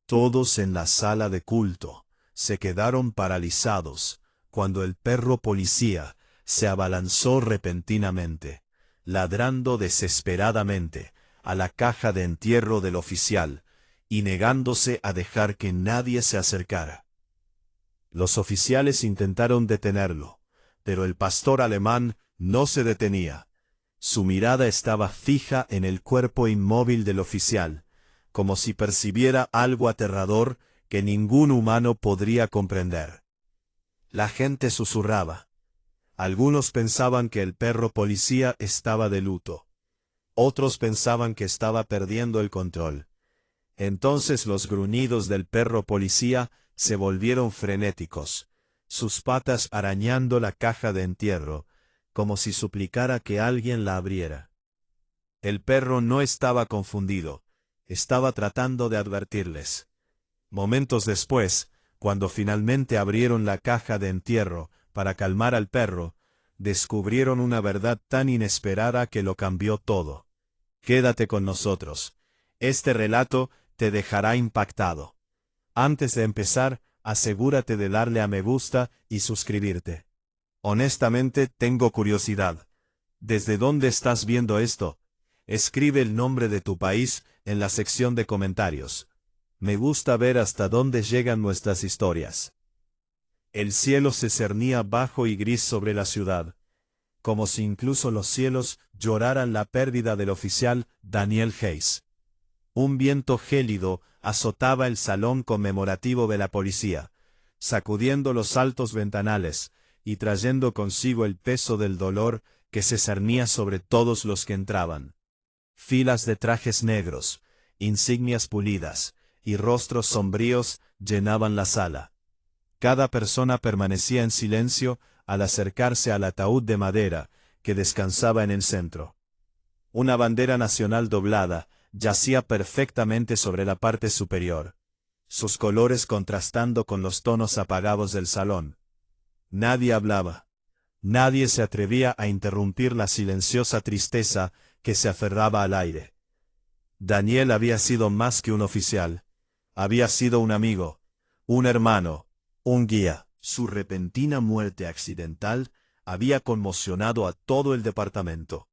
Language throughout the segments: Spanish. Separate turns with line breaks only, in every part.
Todos en la sala de culto se quedaron paralizados cuando el perro policía se abalanzó repentinamente, ladrando desesperadamente a la caja de entierro del oficial y negándose a dejar que nadie se acercara. Los oficiales intentaron detenerlo, pero el pastor alemán no se detenía. Su mirada estaba fija en el cuerpo inmóvil del oficial, como si percibiera algo aterrador que ningún humano podría comprender. La gente susurraba. Algunos pensaban que el perro policía estaba de luto. Otros pensaban que estaba perdiendo el control. Entonces los gruñidos del perro policía se volvieron frenéticos, sus patas arañando la caja de entierro, como si suplicara que alguien la abriera. El perro no estaba confundido, estaba tratando de advertirles. Momentos después, cuando finalmente abrieron la caja de entierro para calmar al perro, descubrieron una verdad tan inesperada que lo cambió todo. Quédate con nosotros. Este relato te dejará impactado. Antes de empezar, asegúrate de darle a me gusta y suscribirte. Honestamente, tengo curiosidad. ¿Desde dónde estás viendo esto? Escribe el nombre de tu país en la sección de comentarios. Me gusta ver hasta dónde llegan nuestras historias. El cielo se cernía bajo y gris sobre la ciudad, como si incluso los cielos lloraran la pérdida del oficial Daniel Hayes. Un viento gélido azotaba el salón conmemorativo de la policía, sacudiendo los altos ventanales y trayendo consigo el peso del dolor que se cernía sobre todos los que entraban. Filas de trajes negros, insignias pulidas y rostros sombríos llenaban la sala. Cada persona permanecía en silencio al acercarse al ataúd de madera que descansaba en el centro. Una bandera nacional doblada yacía perfectamente sobre la parte superior, sus colores contrastando con los tonos apagados del salón. Nadie hablaba. Nadie se atrevía a interrumpir la silenciosa tristeza que se aferraba al aire. Daniel había sido más que un oficial. Había sido un amigo, un hermano, un guía. Su repentina muerte accidental había conmocionado a todo el departamento.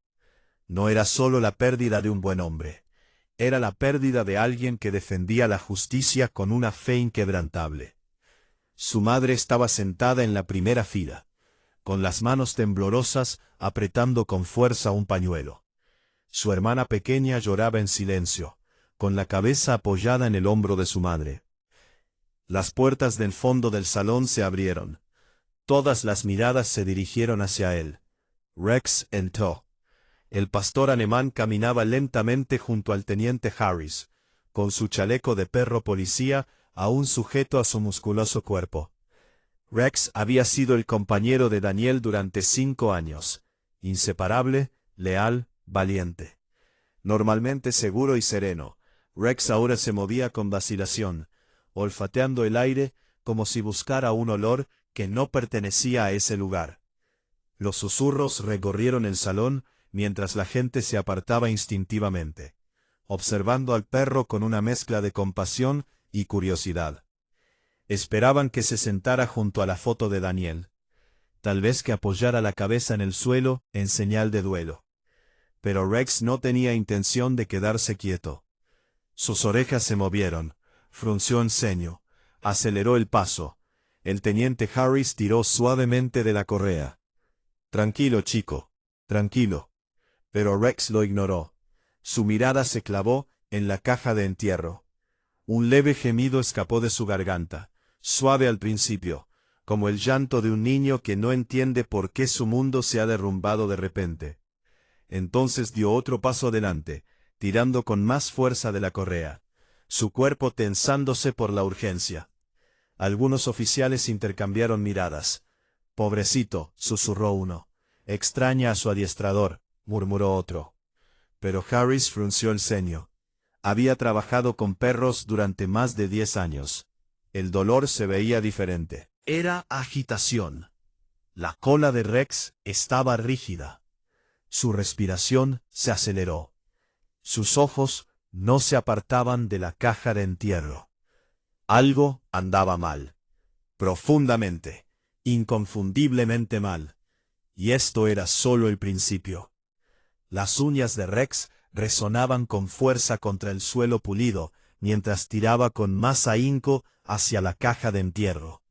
No era solo la pérdida de un buen hombre. Era la pérdida de alguien que defendía la justicia con una fe inquebrantable. Su madre estaba sentada en la primera fila, con las manos temblorosas apretando con fuerza un pañuelo. Su hermana pequeña lloraba en silencio, con la cabeza apoyada en el hombro de su madre. Las puertas del fondo del salón se abrieron. Todas las miradas se dirigieron hacia él. Rex entró. El pastor alemán caminaba lentamente junto al teniente Harris, con su chaleco de perro policía aún sujeto a su musculoso cuerpo. Rex había sido el compañero de Daniel durante 5 años, inseparable, leal, valiente. Normalmente seguro y sereno, Rex ahora se movía con vacilación, olfateando el aire como si buscara un olor que no pertenecía a ese lugar. Los susurros recorrieron el salón mientras la gente se apartaba instintivamente, observando al perro con una mezcla de compasión y curiosidad. Esperaban que se sentara junto a la foto de Daniel, tal vez que apoyara la cabeza en el suelo en señal de duelo. Pero Rex no tenía intención de quedarse quieto. Sus orejas se movieron, frunció el ceño, aceleró el paso. El teniente Harris tiró suavemente de la correa. «Tranquilo, chico, tranquilo». Pero Rex lo ignoró. Su mirada se clavó en la caja de entierro. Un leve gemido escapó de su garganta, suave al principio, como el llanto de un niño que no entiende por qué su mundo se ha derrumbado de repente. Entonces dio otro paso adelante, tirando con más fuerza de la correa, su cuerpo tensándose por la urgencia. Algunos oficiales intercambiaron miradas. «Pobrecito», susurró uno. «Extraña a su adiestrador», murmuró otro. Pero Harris frunció el ceño. Había trabajado con perros durante más de 10 años. El dolor se veía diferente. Era agitación. La cola de Rex estaba rígida. Su respiración se aceleró. Sus ojos no se apartaban de la caja de entierro. Algo andaba mal. Profundamente, inconfundiblemente mal. Y esto era solo el principio. Las uñas de Rex resonaban con fuerza contra el suelo pulido, mientras tiraba con más ahínco hacia la caja de entierro.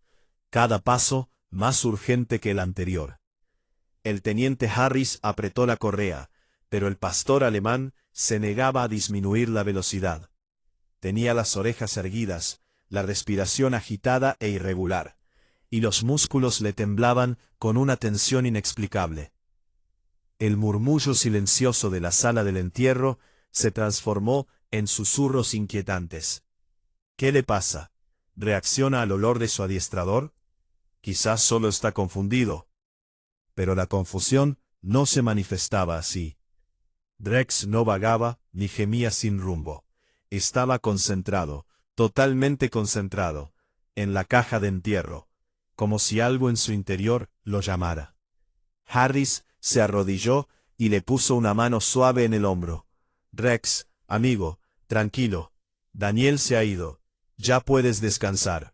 Cada paso más urgente que el anterior. El teniente Harris apretó la correa, pero el pastor alemán se negaba a disminuir la velocidad. Tenía las orejas erguidas, la respiración agitada e irregular, y los músculos le temblaban con una tensión inexplicable. El murmullo silencioso de la sala del entierro se transformó en susurros inquietantes. ¿Qué le pasa? ¿Reacciona al olor de su adiestrador? Quizás solo está confundido. Pero la confusión no se manifestaba así. Rex no vagaba ni gemía sin rumbo. Estaba concentrado, totalmente concentrado, en la caja de entierro, como si algo en su interior lo llamara. Harris se arrodilló y le puso una mano suave en el hombro. Rex, amigo, tranquilo. Daniel se ha ido. Ya puedes descansar.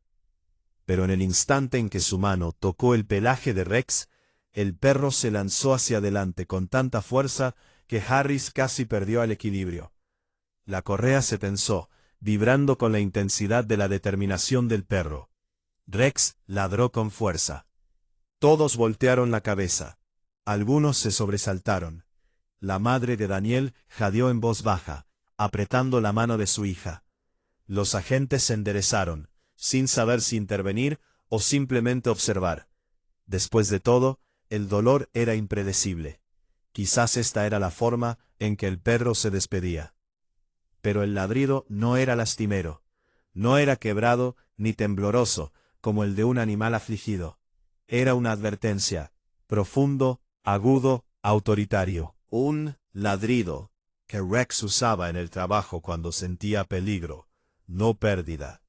Pero en el instante en que su mano tocó el pelaje de Rex, el perro se lanzó hacia adelante con tanta fuerza que Harris casi perdió el equilibrio. La correa se tensó, vibrando con la intensidad de la determinación del perro. Rex ladró con fuerza. Todos voltearon la cabeza. Algunos se sobresaltaron. La madre de Daniel jadeó en voz baja, apretando la mano de su hija. Los agentes se enderezaron, sin saber si intervenir o simplemente observar. Después de todo, el dolor era impredecible. Quizás esta era la forma en que el perro se despedía. Pero el ladrido no era lastimero. No era quebrado ni tembloroso, como el de un animal afligido. Era una advertencia, profundo, agudo, autoritario. Un ladrido que Rex usaba en el trabajo cuando sentía peligro, no pérdida.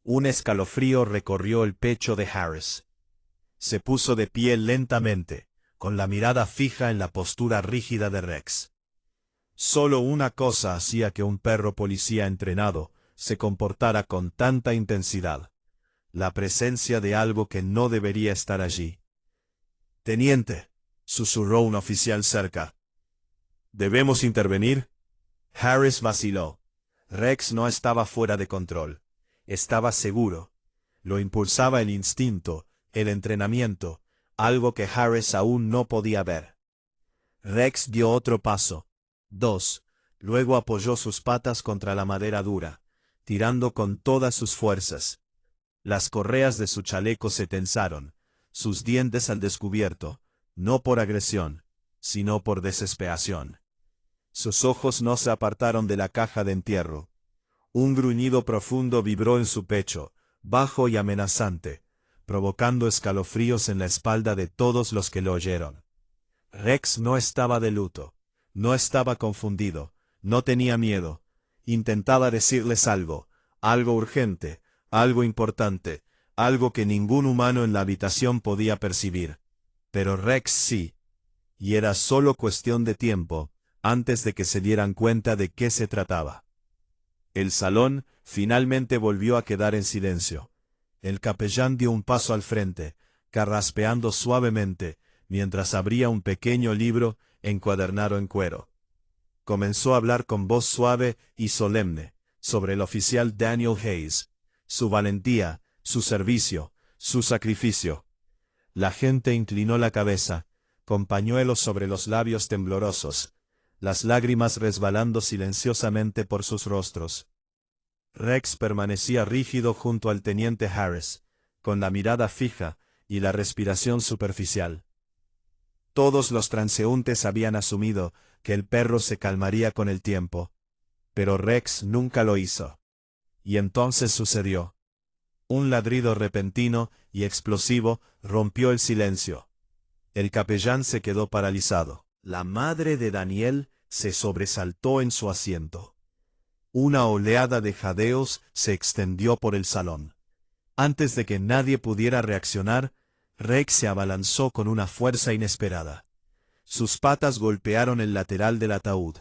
Un escalofrío recorrió el pecho de Harris. Se puso de pie lentamente, con la mirada fija en la postura rígida de Rex. Solo una cosa hacía que un perro policía entrenado se comportara con tanta intensidad: la presencia de algo que no debería estar allí. «Teniente», susurró un oficial cerca. «¿Debemos intervenir?» Harris vaciló. Rex no estaba fuera de control. Estaba seguro. Lo impulsaba el instinto, el entrenamiento, algo que Harris aún no podía ver. Rex dio otro paso. 2. Luego apoyó sus patas contra la madera dura, tirando con todas sus fuerzas. Las correas de su chaleco se tensaron, sus dientes al descubierto, no por agresión, sino por desesperación. Sus ojos no se apartaron de la caja de entierro. Un gruñido profundo vibró en su pecho, bajo y amenazante, provocando escalofríos en la espalda de todos los que lo oyeron. Rex no estaba de luto, no estaba confundido, no tenía miedo. Intentaba decirles algo, algo urgente, algo importante, algo que ningún humano en la habitación podía percibir. Pero Rex sí. Y era solo cuestión de tiempo, antes de que se dieran cuenta de qué se trataba. El salón finalmente volvió a quedar en silencio. El capellán dio un paso al frente, carraspeando suavemente, mientras abría un pequeño libro encuadernado en cuero. Comenzó a hablar con voz suave y solemne sobre el oficial Daniel Hayes, su valentía, su servicio, su sacrificio. La gente inclinó la cabeza, con pañuelos sobre los labios temblorosos, las lágrimas resbalando silenciosamente por sus rostros. Rex permanecía rígido junto al teniente Harris, con la mirada fija y la respiración superficial. Todos los transeúntes habían asumido que el perro se calmaría con el tiempo, pero Rex nunca lo hizo. Y entonces sucedió. Un ladrido repentino y explosivo rompió el silencio. El capellán se quedó paralizado. La madre de Daniel se sobresaltó en su asiento. Una oleada de jadeos se extendió por el salón. Antes de que nadie pudiera reaccionar, Rex se abalanzó con una fuerza inesperada. Sus patas golpearon el lateral del ataúd.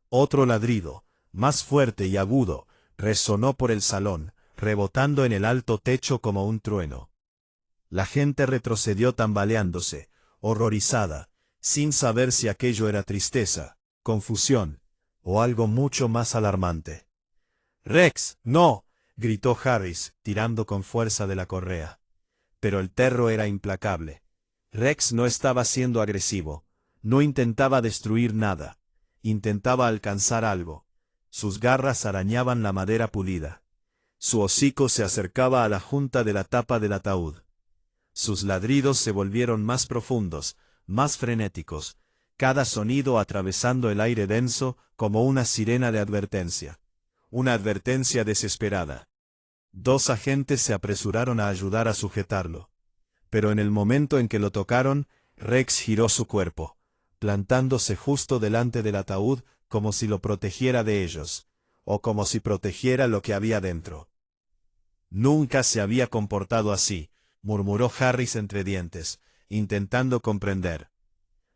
Otro ladrido, más fuerte y agudo, resonó por el salón, rebotando en el alto techo como un trueno. La gente retrocedió tambaleándose, horrorizada, sin saber si aquello era tristeza, confusión, o algo mucho más alarmante. «¡Rex, no!», gritó Harris, tirando con fuerza de la correa. Pero el perro era implacable. Rex no estaba siendo agresivo, no intentaba destruir nada, intentaba alcanzar algo. Sus garras arañaban la madera pulida. Su hocico se acercaba a la junta de la tapa del ataúd. Sus ladridos se volvieron más profundos, más frenéticos, cada sonido atravesando el aire denso como una sirena de advertencia. Una advertencia desesperada. 2 agentes se apresuraron a ayudar a sujetarlo. Pero en el momento en que lo tocaron, Rex giró su cuerpo, plantándose justo delante del ataúd como si lo protegiera de ellos, o como si protegiera lo que había dentro. «Nunca se había comportado así», murmuró Harris entre dientes, intentando comprender.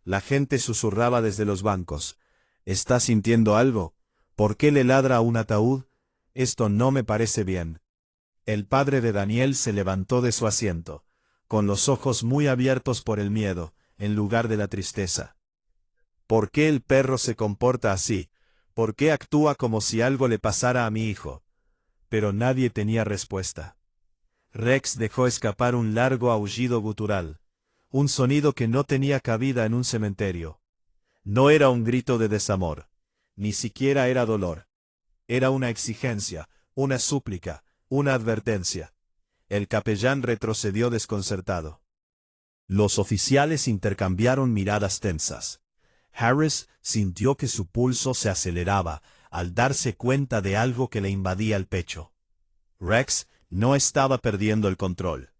La gente susurraba desde los bancos. «¿Está sintiendo algo? ¿Por qué le ladra a un ataúd? Esto no me parece bien». El padre de Daniel se levantó de su asiento, con los ojos muy abiertos por el miedo, en lugar de la tristeza. «¿Por qué el perro se comporta así? ¿Por qué actúa como si algo le pasara a mi hijo?». Pero nadie tenía respuesta. Rex dejó escapar un largo aullido gutural, un sonido que no tenía cabida en un cementerio. No era un grito de desamor, ni siquiera era dolor. Era una exigencia, una súplica, una advertencia. El capellán retrocedió desconcertado. Los oficiales intercambiaron miradas tensas. Harris sintió que su pulso se aceleraba al darse cuenta de algo que le invadía el pecho. Rex no estaba perdiendo el control.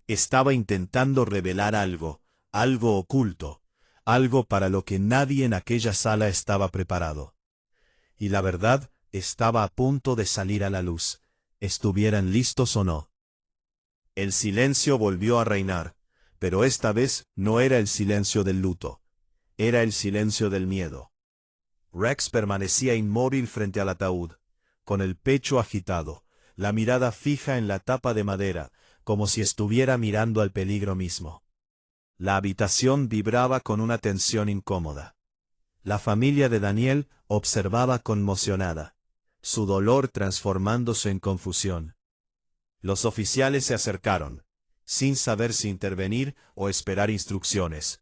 Estaba intentando revelar algo, algo oculto, algo para lo que nadie en aquella sala estaba preparado. Y la verdad estaba a punto de salir a la luz, estuvieran listos o no. El silencio volvió a reinar, pero esta vez no era el silencio del luto, era el silencio del miedo. Rex permanecía inmóvil frente al ataúd, con el pecho agitado, la mirada fija en la tapa de madera, como si estuviera mirando al peligro mismo. La habitación vibraba con una tensión incómoda. La familia de Daniel observaba conmocionada, su dolor transformándose en confusión. Los oficiales se acercaron, sin saber si intervenir o esperar instrucciones.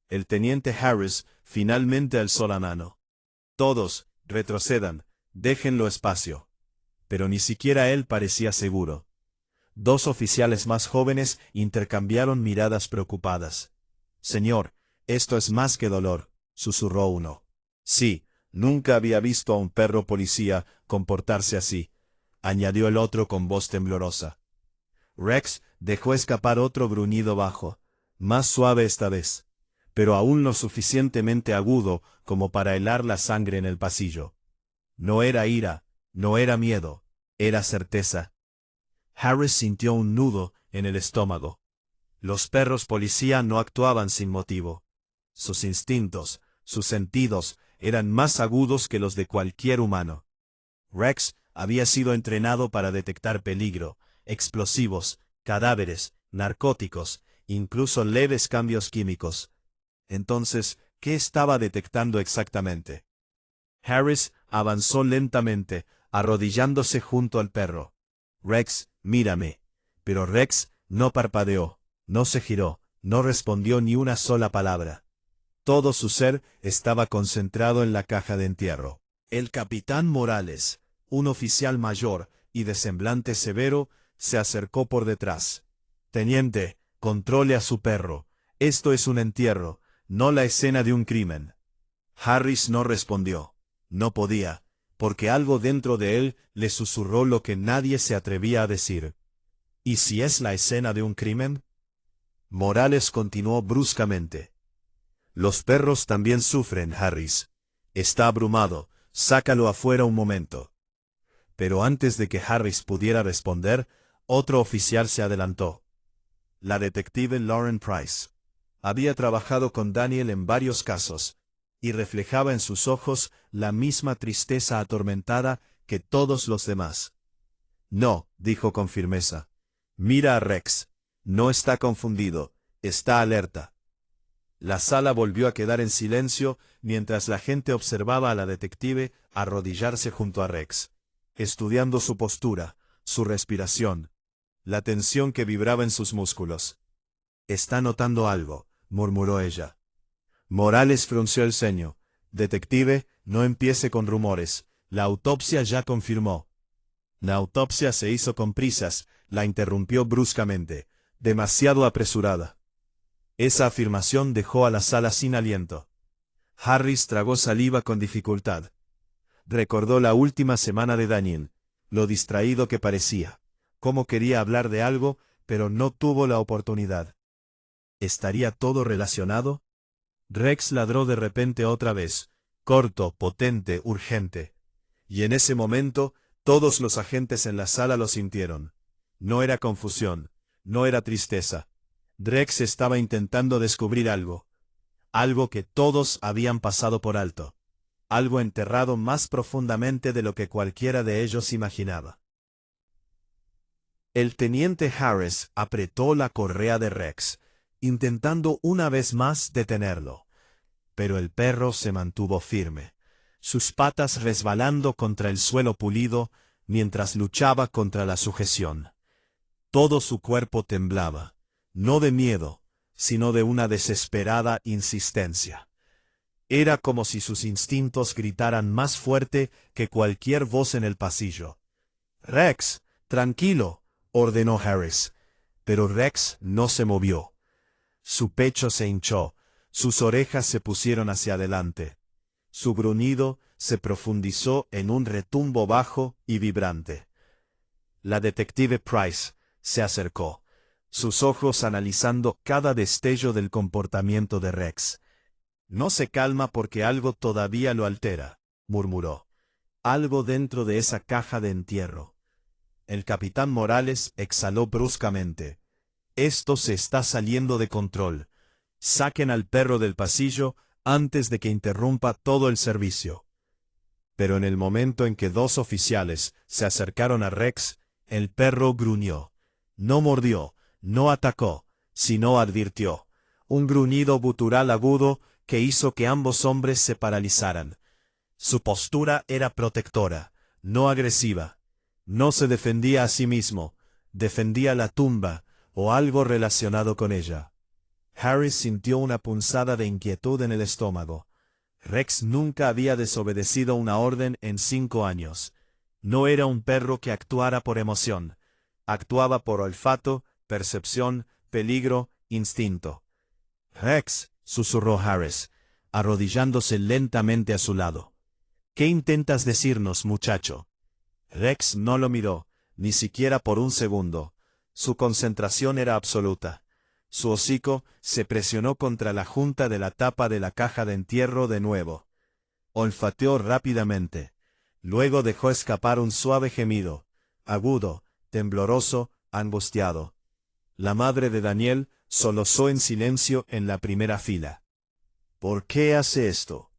El teniente Harris finalmente alzó la mano. «Todos, retrocedan, déjenlo espacio». Pero ni siquiera él parecía seguro. 2 oficiales más jóvenes intercambiaron miradas preocupadas. «Señor, esto es más que dolor», susurró uno. «Sí, nunca había visto a un perro policía comportarse así», añadió el otro con voz temblorosa. Rex dejó escapar otro gruñido bajo, más suave esta vez, pero aún lo suficientemente agudo como para helar la sangre en el pasillo. No era ira, no era miedo, era certeza. Harris sintió un nudo en el estómago. Los perros policía no actuaban sin motivo. Sus instintos, sus sentidos, eran más agudos que los de cualquier humano. Rex había sido entrenado para detectar peligro, explosivos, cadáveres, narcóticos, incluso leves cambios químicos. Entonces, ¿qué estaba detectando exactamente? Harris avanzó lentamente, arrodillándose junto al perro. «Rex, mírame». Pero Rex no parpadeó, no se giró, no respondió ni una sola palabra. Todo su ser estaba concentrado en la caja de entierro. El capitán Morales, un oficial mayor y de semblante severo, se acercó por detrás. «Teniente, controle a su perro. Esto es un entierro, no la escena de un crimen». Harris no respondió. No podía, porque algo dentro de él le susurró lo que nadie se atrevía a decir. ¿Y si es la escena de un crimen? Morales continuó bruscamente. «Los perros también sufren, Harris. Está abrumado, sácalo afuera un momento». Pero antes de que Harris pudiera responder, otro oficial se adelantó. La detective Lauren Price. Había trabajado con Daniel en varios casos, y reflejaba en sus ojos la misma tristeza atormentada que todos los demás. No, dijo con firmeza. Mira a Rex. No está confundido, está alerta. La sala volvió a quedar en silencio mientras la gente observaba a la detective arrodillarse junto a Rex, estudiando su postura, su respiración, la tensión que vibraba en sus músculos. «Está notando algo», murmuró ella. Morales frunció el ceño. «Detective, no empiece con rumores. La autopsia ya confirmó». La autopsia se hizo con prisas, la interrumpió bruscamente, demasiado apresurada. Esa afirmación dejó a la sala sin aliento. Harris tragó saliva con dificultad. Recordó la última semana de Daniel, lo distraído que parecía, cómo quería hablar de algo, pero no tuvo la oportunidad. ¿Estaría todo relacionado? Rex ladró de repente otra vez, corto, potente, urgente. Y en ese momento, todos los agentes en la sala lo sintieron. No era confusión, no era tristeza. Rex estaba intentando descubrir algo. Algo que todos habían pasado por alto. Algo enterrado más profundamente de lo que cualquiera de ellos imaginaba. El teniente Harris apretó la correa de Rex, intentando una vez más detenerlo. Pero el perro se mantuvo firme, sus patas resbalando contra el suelo pulido mientras luchaba contra la sujeción. Todo su cuerpo temblaba, no de miedo, sino de una desesperada insistencia. Era como si sus instintos gritaran más fuerte que cualquier voz en el pasillo. «Rex, tranquilo», ordenó Harris, pero Rex no se movió. Su pecho se hinchó, sus orejas se pusieron hacia adelante. Su gruñido se profundizó en un retumbo bajo y vibrante. La detective Price se acercó, sus ojos analizando cada destello del comportamiento de Rex. «No se calma porque algo todavía lo altera», murmuró. «Algo dentro de esa caja de entierro». El capitán Morales exhaló bruscamente. «Esto se está saliendo de control. Saquen al perro del pasillo antes de que interrumpa todo el servicio». Pero en el momento en que dos oficiales se acercaron a Rex, el perro gruñó. No mordió, no atacó, sino advirtió. Un gruñido gutural agudo que hizo que ambos hombres se paralizaran. Su postura era protectora, no agresiva. No se defendía a sí mismo, defendía la tumba o algo relacionado con ella. Harris sintió una punzada de inquietud en el estómago. Rex nunca había desobedecido una orden en 5 años. No era un perro que actuara por emoción. Actuaba por olfato, percepción, peligro, instinto. «Rex», susurró Harris, arrodillándose lentamente a su lado. «¿Qué intentas decirnos, muchacho?» Rex no lo miró, ni siquiera por un segundo. Su concentración era absoluta. Su hocico se presionó contra la junta de la tapa de la caja de entierro de nuevo. Olfateó rápidamente. Luego dejó escapar un suave gemido, agudo, tembloroso, angustiado. La madre de Daniel solozó en silencio en la primera fila. «¿Por qué hace esto?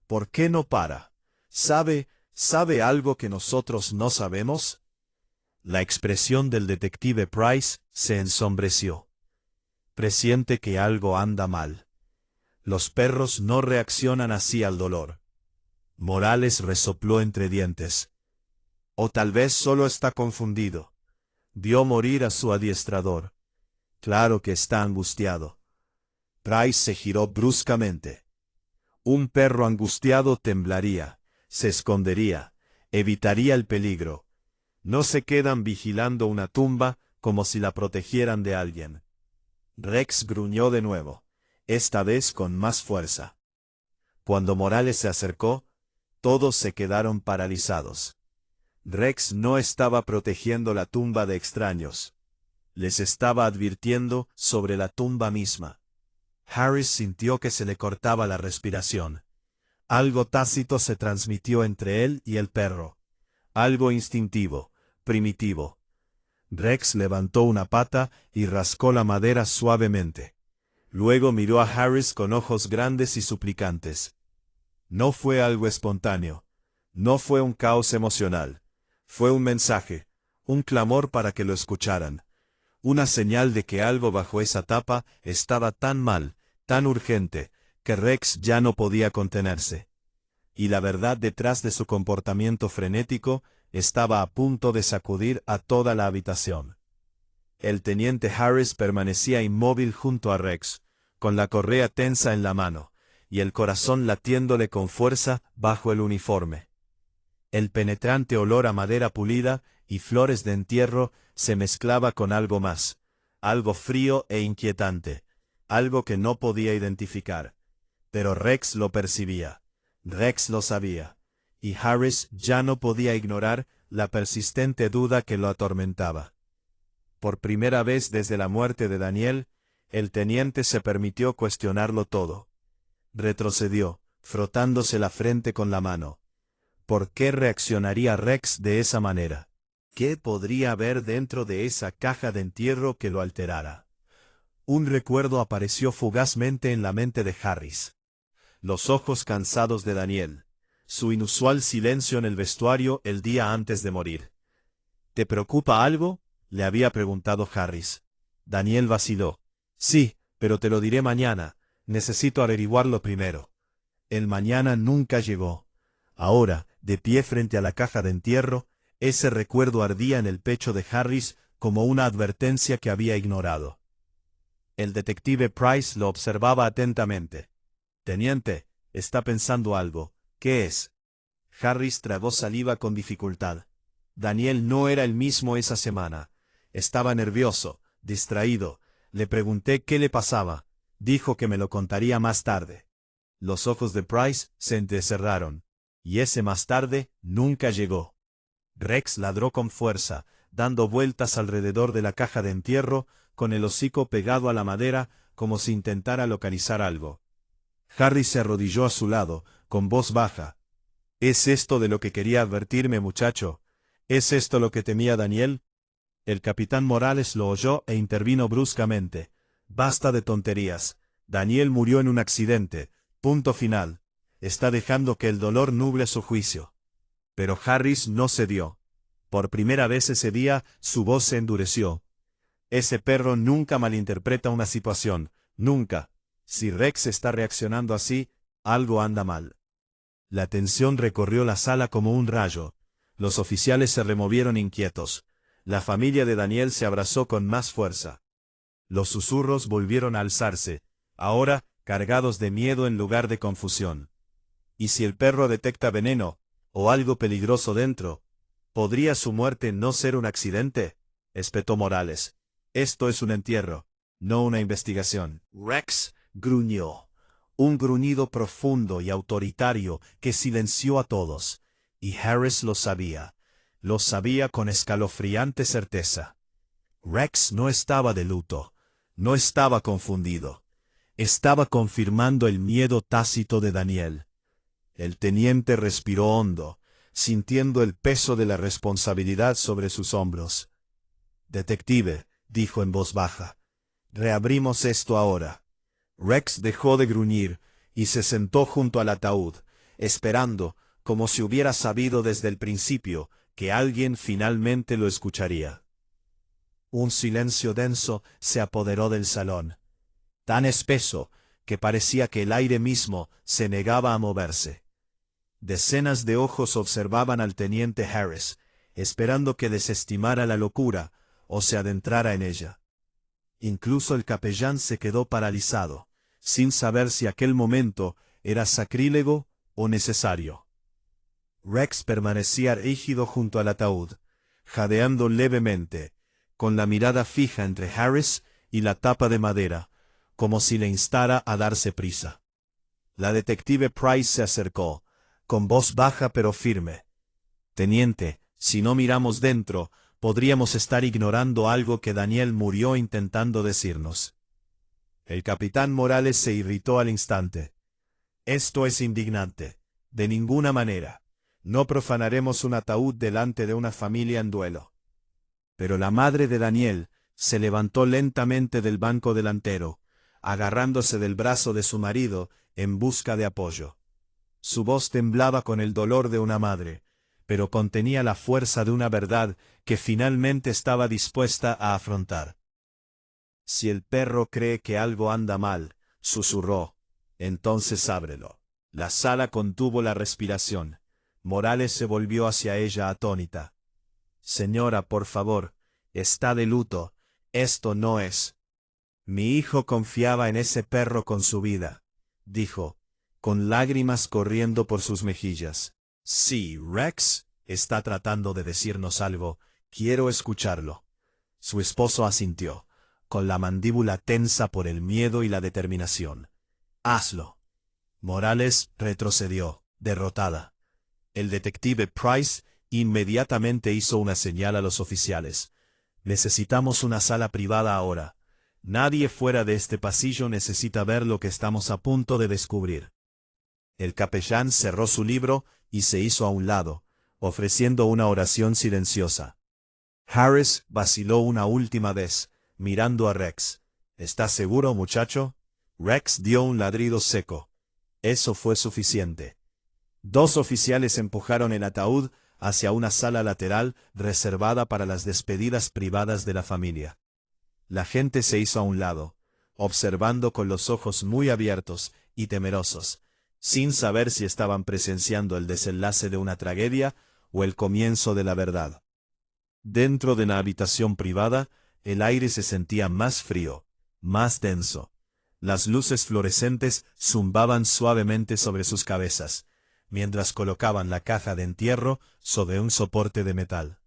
¿Por qué no para? ¿Sabe algo que nosotros no sabemos?» La expresión del detective Price se ensombreció. Presiente que algo anda mal. Los perros no reaccionan así al dolor. Morales resopló entre dientes. «O tal vez solo está confundido. Vio morir a su adiestrador. Claro que está angustiado». Price se giró bruscamente. Un perro angustiado temblaría, se escondería, evitaría el peligro. No se quedan vigilando una tumba como si la protegieran de alguien. Rex gruñó de nuevo, esta vez con más fuerza. Cuando Morales se acercó, todos se quedaron paralizados. Rex no estaba protegiendo la tumba de extraños. Les estaba advirtiendo sobre la tumba misma. Harris sintió que se le cortaba la respiración. Algo tácito se transmitió entre él y el perro. Algo instintivo, primitivo. Rex levantó una pata y rascó la madera suavemente. Luego miró a Harris con ojos grandes y suplicantes. No fue algo espontáneo. No fue un caos emocional. Fue un mensaje, un clamor para que lo escucharan. Una señal de que algo bajo esa tapa estaba tan mal, tan urgente, que Rex ya no podía contenerse. Y la verdad detrás de su comportamiento frenético estaba a punto de sacudir a toda la habitación. El teniente Harris permanecía inmóvil junto a Rex, con la correa tensa en la mano, y el corazón latiéndole con fuerza bajo el uniforme. El penetrante olor a madera pulida y flores de entierro se mezclaba con algo más, algo frío e inquietante, algo que no podía identificar. Pero Rex lo percibía, Rex lo sabía, y Harris ya no podía ignorar la persistente duda que lo atormentaba. Por primera vez desde la muerte de Daniel, el teniente se permitió cuestionarlo todo. Retrocedió, frotándose la frente con la mano. ¿Por qué reaccionaría Rex de esa manera? ¿Qué podría haber dentro de esa caja de entierro que lo alterara? Un recuerdo apareció fugazmente en la mente de Harris. Los ojos cansados de Daniel, su inusual silencio en el vestuario el día antes de morir. ¿Te preocupa algo?, le había preguntado Harris. Daniel vaciló. Sí, pero te lo diré mañana, necesito averiguarlo primero. El mañana nunca llegó. Ahora, de pie frente a la caja de entierro, ese recuerdo ardía en el pecho de Harris como una advertencia que había ignorado. El detective Price lo observaba atentamente. Teniente, está pensando algo. ¿Qué es? Harris tragó saliva con dificultad. Daniel no era el mismo esa semana. Estaba nervioso, distraído. Le pregunté qué le pasaba. Dijo que me lo contaría más tarde. Los ojos de Price se entrecerraron. Y ese más tarde nunca llegó. Rex ladró con fuerza, dando vueltas alrededor de la caja de entierro, con el hocico pegado a la madera, como si intentara localizar algo. Harry se arrodilló a su lado, con voz baja. ¿Es esto de lo que quería advertirme, muchacho? ¿Es esto lo que temía Daniel? El capitán Morales lo oyó e intervino bruscamente. Basta de tonterías. Daniel murió en un accidente. Punto final. Está dejando que el dolor nuble su juicio. Pero Harris no cedió. Por primera vez ese día, su voz se endureció. Ese perro nunca malinterpreta una situación. Nunca. Si Rex está reaccionando así, algo anda mal. La tensión recorrió la sala como un rayo. Los oficiales se removieron inquietos. La familia de Daniel se abrazó con más fuerza. Los susurros volvieron a alzarse, ahora cargados de miedo en lugar de confusión. ¿Y si el perro detecta veneno, o algo peligroso dentro? ¿Podría su muerte no ser un accidente?, espetó Morales. Esto es un entierro, no una investigación. Rex gruñó. Un gruñido profundo y autoritario que silenció a todos. Y Harris lo sabía. Lo sabía con escalofriante certeza. Rex no estaba de luto. No estaba confundido. Estaba confirmando el miedo tácito de Daniel. El teniente respiró hondo, sintiendo el peso de la responsabilidad sobre sus hombros. Detective, dijo en voz baja, reabrimos esto ahora. Rex dejó de gruñir y se sentó junto al ataúd, esperando, como si hubiera sabido desde el principio, que alguien finalmente lo escucharía. Un silencio denso se apoderó del salón, tan espeso que parecía que el aire mismo se negaba a moverse. Decenas de ojos observaban al teniente Harris, esperando que desestimara la locura o se adentrara en ella. Incluso el capellán se quedó paralizado, sin saber si aquel momento era sacrílego o necesario. Rex permanecía rígido junto al ataúd, jadeando levemente, con la mirada fija entre Harris y la tapa de madera, como si le instara a darse prisa. La detective Price se acercó, con voz baja pero firme. Teniente, si no miramos dentro, podríamos estar ignorando algo que Daniel murió intentando decirnos. El capitán Morales se irritó al instante. Esto es indignante. De ninguna manera. No profanaremos un ataúd delante de una familia en duelo. Pero la madre de Daniel se levantó lentamente del banco delantero, agarrándose del brazo de su marido en busca de apoyo. Su voz temblaba con el dolor de una madre, pero contenía la fuerza de una verdad que finalmente estaba dispuesta a afrontar. Si el perro cree que algo anda mal, susurró, entonces ábrelo. La sala contuvo la respiración. Morales se volvió hacia ella atónita. Señora, por favor, está de luto. Esto no es. Mi hijo confiaba en ese perro con su vida, dijo, con lágrimas corriendo por sus mejillas. Sí, Rex está tratando de decirnos algo. Quiero escucharlo. Su esposo asintió, con la mandíbula tensa por el miedo y la determinación. Hazlo. Morales retrocedió, derrotada. El detective Price inmediatamente hizo una señal a los oficiales. Necesitamos una sala privada ahora. Nadie fuera de este pasillo necesita ver lo que estamos a punto de descubrir. El capellán cerró su libro y se hizo a un lado, ofreciendo una oración silenciosa. Harris vaciló una última vez, mirando a Rex. ¿Estás seguro, muchacho? Rex dio un ladrido seco. Eso fue suficiente. Dos oficiales empujaron el ataúd hacia una sala lateral reservada para las despedidas privadas de la familia. La gente se hizo a un lado, observando con los ojos muy abiertos y temerosos, sin saber si estaban presenciando el desenlace de una tragedia o el comienzo de la verdad. Dentro de la habitación privada, el aire se sentía más frío, más denso. Las luces fluorescentes zumbaban suavemente sobre sus cabezas, mientras colocaban la caja de entierro sobre un soporte de metal.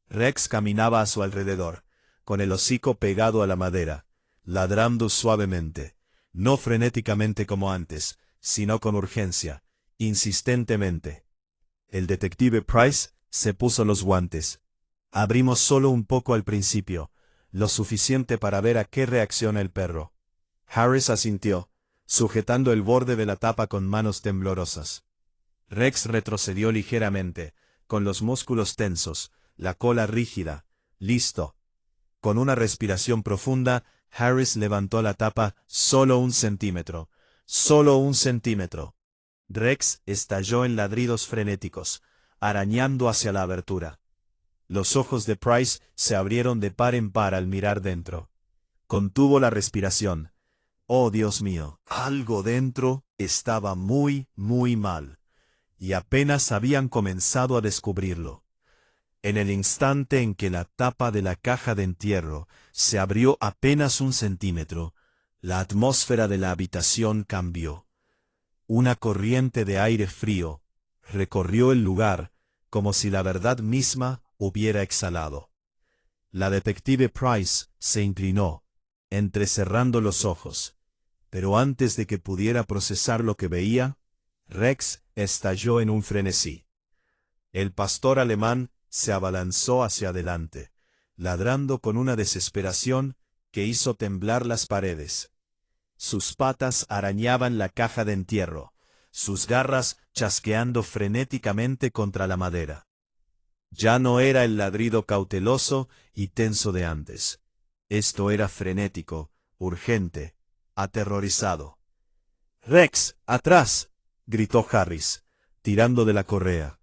Rex caminaba a su alrededor, con el hocico pegado a la madera, ladrando suavemente, no frenéticamente como antes, sino con urgencia, insistentemente. El detective Price se puso los guantes. Abrimos solo un poco al principio, lo suficiente para ver a qué reacciona el perro. Harris asintió, sujetando el borde de la tapa con manos temblorosas. Rex retrocedió ligeramente, con los músculos tensos, la cola rígida. Listo. Con una respiración profunda, Harris levantó la tapa solo 1 centímetro. Solo 1 centímetro. Rex estalló en ladridos frenéticos, arañando hacia la abertura. Los ojos de Price se abrieron de par en par al mirar dentro. Contuvo la respiración. Oh, Dios mío, algo dentro estaba muy, muy mal. Y apenas habían comenzado a descubrirlo. En el instante en que la tapa de la caja de entierro se abrió apenas 1 centímetro, la atmósfera de la habitación cambió. Una corriente de aire frío recorrió el lugar como si la verdad misma hubiera exhalado. La detective Price se inclinó, entrecerrando los ojos, pero antes de que pudiera procesar lo que veía, Rex estalló en un frenesí. El pastor alemán se abalanzó hacia adelante, ladrando con una desesperación que hizo temblar las paredes. Sus patas arañaban la caja de entierro, sus garras chasqueando frenéticamente contra la madera. Ya no era el ladrido cauteloso y tenso de antes. Esto era frenético, urgente, aterrorizado. «¡Rex, atrás!», gritó Harris, tirando de la correa.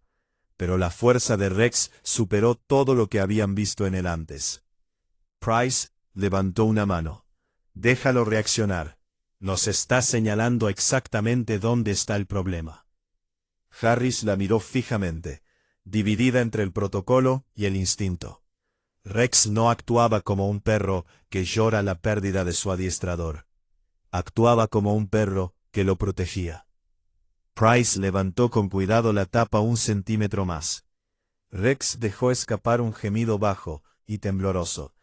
Pero la fuerza de Rex superó todo lo que habían visto en él antes. Price levantó una mano. «Déjalo reaccionar. Nos está señalando exactamente dónde está el problema». Harris la miró fijamente, dividida entre el protocolo y el instinto. Rex no actuaba como un perro que llora la pérdida de su adiestrador. Actuaba como un perro que lo protegía. Price levantó con cuidado la tapa 1 centímetro más. Rex dejó escapar un gemido bajo y tembloroso,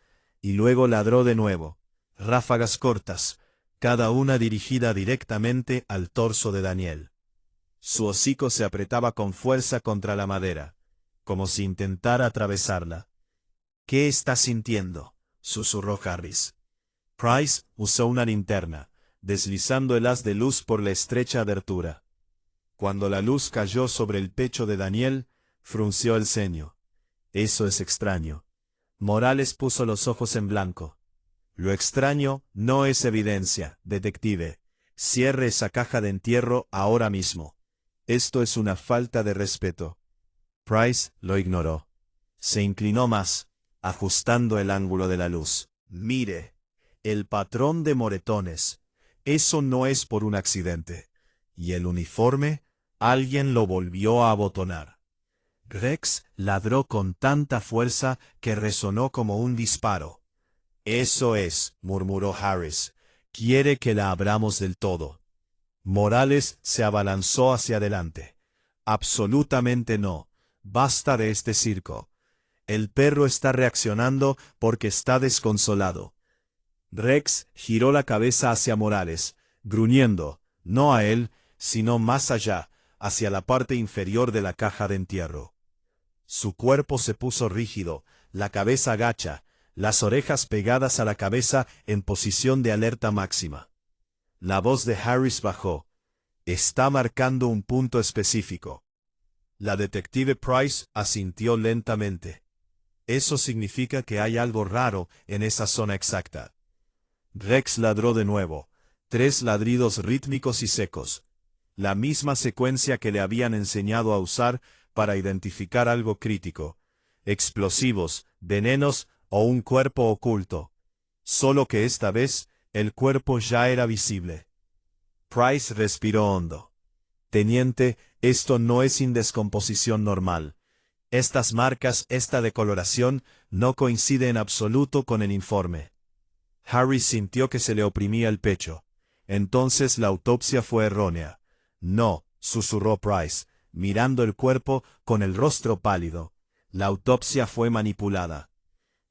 y luego ladró de nuevo, ráfagas cortas, cada una dirigida directamente al torso de Daniel. Su hocico se apretaba con fuerza contra la madera, como si intentara atravesarla. «¿Qué está sintiendo?», susurró Harris. Price usó una linterna, deslizando el haz de luz por la estrecha abertura. Cuando la luz cayó sobre el pecho de Daniel, frunció el ceño. «Eso es extraño». Morales puso los ojos en blanco. «Lo extraño no es evidencia, detective. Cierre esa caja de entierro ahora mismo. Esto es una falta de respeto». Price lo ignoró. Se inclinó más, ajustando el ángulo de la luz. Mire, el patrón de moretones. Eso no es por un accidente. Y el uniforme, alguien lo volvió a abotonar. Rex ladró con tanta fuerza que resonó como un disparo. Eso es, murmuró Harris. Quiere que la abramos del todo. Morales se abalanzó hacia adelante. Absolutamente no. Basta de este circo. El perro está reaccionando porque está desconsolado. Rex giró la cabeza hacia Morales, gruñendo, no a él, sino más allá, hacia la parte inferior de la caja de entierro. Su cuerpo se puso rígido, la cabeza gacha, las orejas pegadas a la cabeza en posición de alerta máxima. La voz de Harris bajó. Está marcando un punto específico. La detective Price asintió lentamente. Eso significa que hay algo raro en esa zona exacta. Rex ladró de nuevo, 3 ladridos rítmicos y secos. La misma secuencia que le habían enseñado a usar para identificar algo crítico. Explosivos, venenos o un cuerpo oculto. Solo que esta vez, el cuerpo ya era visible. Price respiró hondo. Teniente, esto no es indescomposición normal. Estas marcas, esta decoloración, no coincide en absoluto con el informe. Harry sintió que se le oprimía el pecho. Entonces la autopsia fue errónea. No, susurró Price, mirando el cuerpo con el rostro pálido. La autopsia fue manipulada.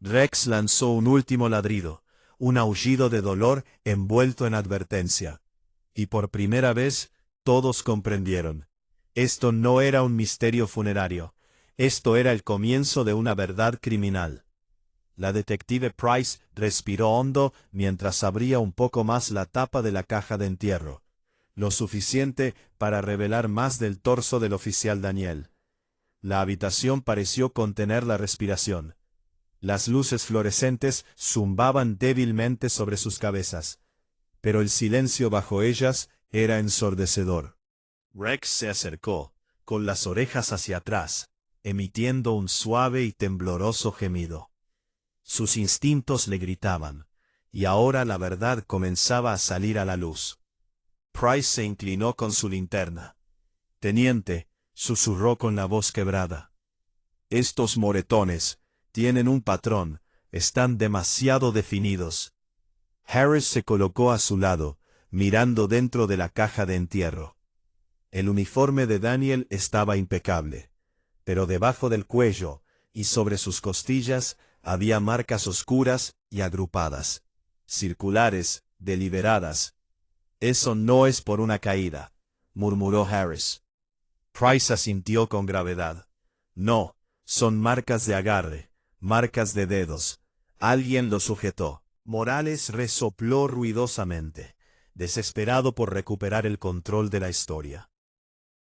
Rex lanzó un último ladrido, un aullido de dolor envuelto en advertencia. Y por primera vez, todos comprendieron. Esto no era un misterio funerario. Esto era el comienzo de una verdad criminal. La detective Price respiró hondo mientras abría un poco más la tapa de la caja de entierro. Lo suficiente para revelar más del torso del oficial Daniel. La habitación pareció contener la respiración. Las luces fluorescentes zumbaban débilmente sobre sus cabezas. Pero el silencio bajo ellas era ensordecedor. Rex se acercó, con las orejas hacia atrás, emitiendo un suave y tembloroso gemido. Sus instintos le gritaban, y ahora la verdad comenzaba a salir a la luz. Price se inclinó con su linterna. «Teniente», susurró con la voz quebrada. «Estos moretones tienen un patrón, están demasiado definidos». Harris se colocó a su lado, mirando dentro de la caja de entierro. El uniforme de Daniel estaba impecable, pero debajo del cuello y sobre sus costillas había marcas oscuras y agrupadas, circulares, deliberadas. «Eso no es por una caída», murmuró Harris. Price asintió con gravedad. «No, son marcas de agarre, marcas de dedos. Alguien lo sujetó». Morales resopló ruidosamente, desesperado por recuperar el control de la historia.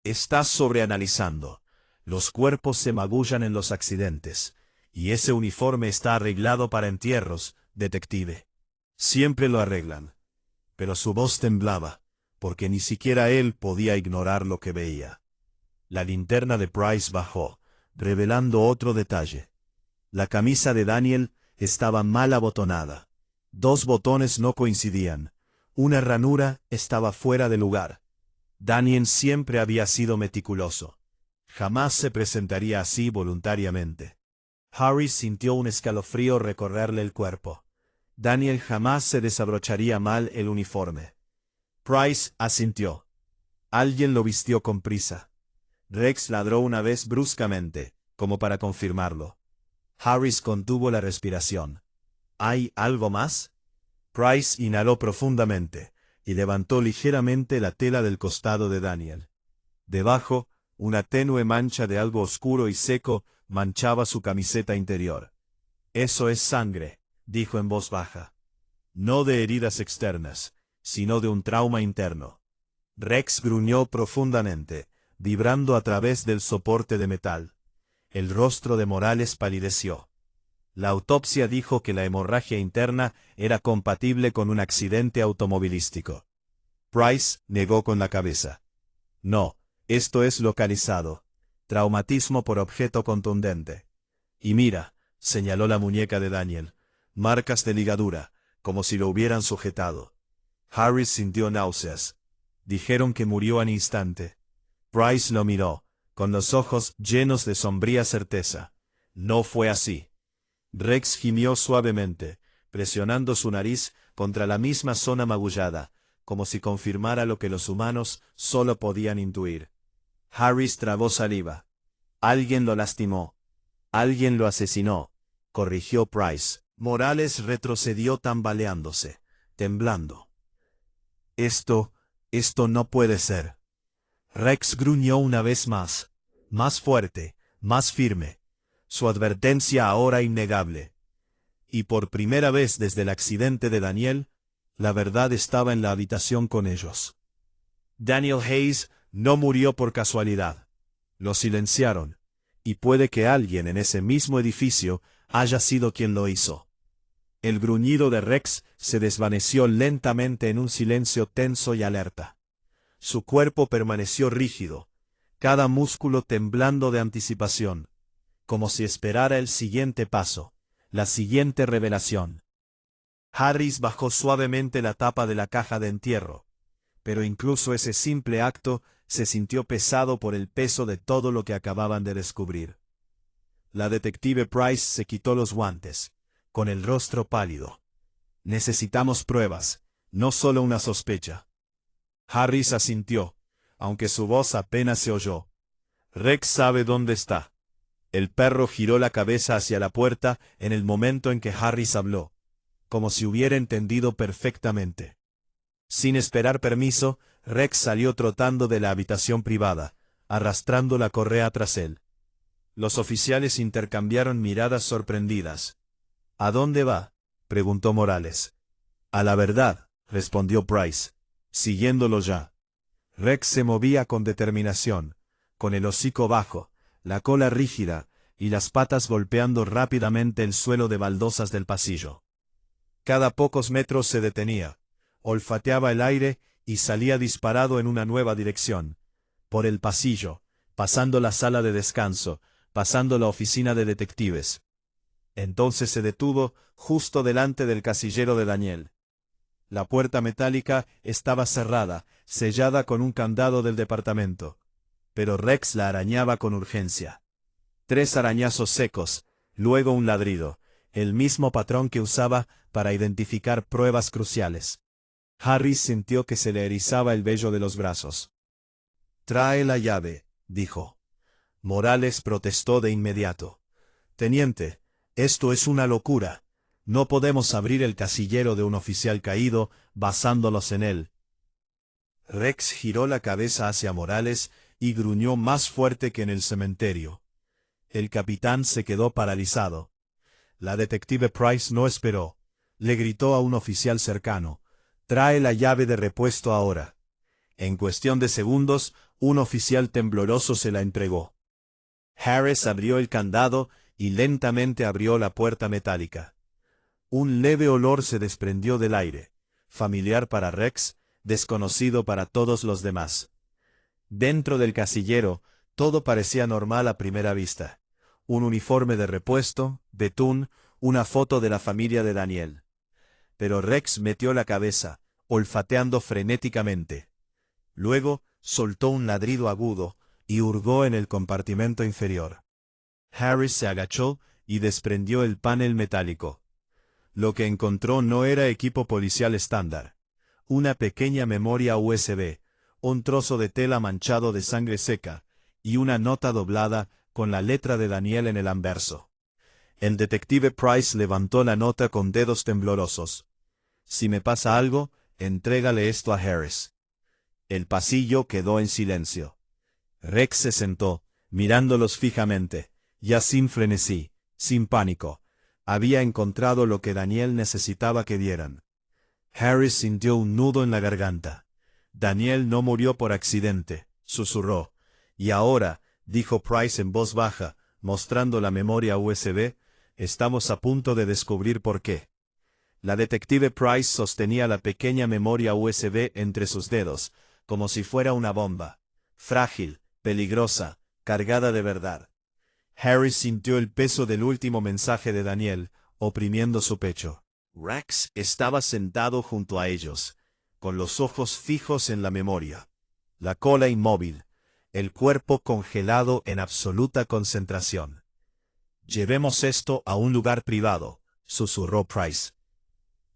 «Estás sobreanalizando. Los cuerpos se magullan en los accidentes, y ese uniforme está arreglado para entierros, detective. Siempre lo arreglan». Pero su voz temblaba, porque ni siquiera él podía ignorar lo que veía. La linterna de Price bajó, revelando otro detalle. La camisa de Daniel estaba mal abotonada. 2 botones no coincidían. Una ranura estaba fuera de lugar. Daniel siempre había sido meticuloso. Jamás se presentaría así voluntariamente. Harry sintió un escalofrío recorrerle el cuerpo. Daniel jamás se desabrocharía mal el uniforme. Price asintió. Alguien lo vistió con prisa. Rex ladró una vez bruscamente, como para confirmarlo. Harris contuvo la respiración. ¿Hay algo más? Price inhaló profundamente y levantó ligeramente la tela del costado de Daniel. Debajo, una tenue mancha de algo oscuro y seco manchaba su camiseta interior. «Eso es sangre», dijo en voz baja. «No de heridas externas, sino de un trauma interno». Rex gruñó profundamente, vibrando a través del soporte de metal. El rostro de Morales palideció. La autopsia dijo que la hemorragia interna era compatible con un accidente automovilístico. Price negó con la cabeza. «No, esto es localizado. Traumatismo por objeto contundente. Y mira, señaló la muñeca de Daniel. Marcas de ligadura, como si lo hubieran sujetado. Harris sintió náuseas. Dijeron que murió al instante. Price lo miró, con los ojos llenos de sombría certeza. No fue así. Rex gimió suavemente, presionando su nariz contra la misma zona magullada, como si confirmara lo que los humanos solo podían intuir. Harris tragó saliva. Alguien lo lastimó. Alguien lo asesinó, corrigió Price. Morales retrocedió tambaleándose, temblando. Esto no puede ser. Rex gruñó una vez más fuerte, más firme. Su advertencia ahora innegable. Y por primera vez desde el accidente de Daniel, la verdad estaba en la habitación con ellos. Daniel Hayes no murió por casualidad. Lo silenciaron, y puede que alguien en ese mismo edificio haya sido quien lo hizo. El gruñido de Rex se desvaneció lentamente en un silencio tenso y alerta. Su cuerpo permaneció rígido, cada músculo temblando de anticipación, como si esperara el siguiente paso, la siguiente revelación. Harris bajó suavemente la tapa de la caja de entierro, pero incluso ese simple acto se sintió pesado por el peso de todo lo que acababan de descubrir. La detective Price se quitó los guantes, con el rostro pálido. Necesitamos pruebas, no solo una sospecha. Harris asintió, aunque su voz apenas se oyó. Rex sabe dónde está. El perro giró la cabeza hacia la puerta en el momento en que Harris habló, como si hubiera entendido perfectamente. Sin esperar permiso, Rex salió trotando de la habitación privada, arrastrando la correa tras él. Los oficiales intercambiaron miradas sorprendidas. ¿A dónde va?, preguntó Morales. A la verdad, respondió Price, siguiéndolo ya. Rex se movía con determinación, con el hocico bajo, la cola rígida, y las patas golpeando rápidamente el suelo de baldosas del pasillo. Cada pocos metros se detenía, olfateaba el aire y salía disparado en una nueva dirección. Por el pasillo, pasando la sala de descanso, pasando la oficina de detectives. Entonces se detuvo justo delante del casillero de Daniel. La puerta metálica estaba cerrada, sellada con un candado del departamento. Pero Rex la arañaba con urgencia. 3 arañazos secos, luego un ladrido, el mismo patrón que usaba para identificar pruebas cruciales. Harris sintió que se le erizaba el vello de los brazos. «Trae la llave», dijo. Morales protestó de inmediato. «Teniente, esto es una locura. No podemos abrir el casillero de un oficial caído basándolos en él». Rex giró la cabeza hacia Morales y gruñó más fuerte que en el cementerio. El capitán se quedó paralizado. La detective Price no esperó. Le gritó a un oficial cercano: «Trae la llave de repuesto ahora». En cuestión de segundos, un oficial tembloroso se la entregó. Harris abrió el candado y lentamente abrió la puerta metálica. Un leve olor se desprendió del aire, familiar para Rex, desconocido para todos los demás. Dentro del casillero, todo parecía normal a primera vista. Un uniforme de repuesto, betún, una foto de la familia de Daniel. Pero Rex metió la cabeza, olfateando frenéticamente. Luego soltó un ladrido agudo y hurgó en el compartimento inferior. Harris se agachó y desprendió el panel metálico. Lo que encontró no era equipo policial estándar. Una pequeña memoria USB, un trozo de tela manchado de sangre seca, y una nota doblada con la letra de Daniel en el anverso. El detective Price levantó la nota con dedos temblorosos. «Si me pasa algo, entrégale esto a Harris». El pasillo quedó en silencio. Rex se sentó, mirándolos fijamente, ya sin frenesí, sin pánico. Había encontrado lo que Daniel necesitaba que vieran. Harris sintió un nudo en la garganta. «Daniel no murió por accidente», susurró. «Y ahora», dijo Price en voz baja, mostrando la memoria USB, «estamos a punto de descubrir por qué». La detective Price sostenía la pequeña memoria USB entre sus dedos, como si fuera una bomba. Frágil, peligrosa, cargada de verdad. Harris sintió el peso del último mensaje de Daniel, oprimiendo su pecho. Rex estaba sentado junto a ellos, con los ojos fijos en la memoria, la cola inmóvil, el cuerpo congelado en absoluta concentración. «Llevemos esto a un lugar privado», susurró Price.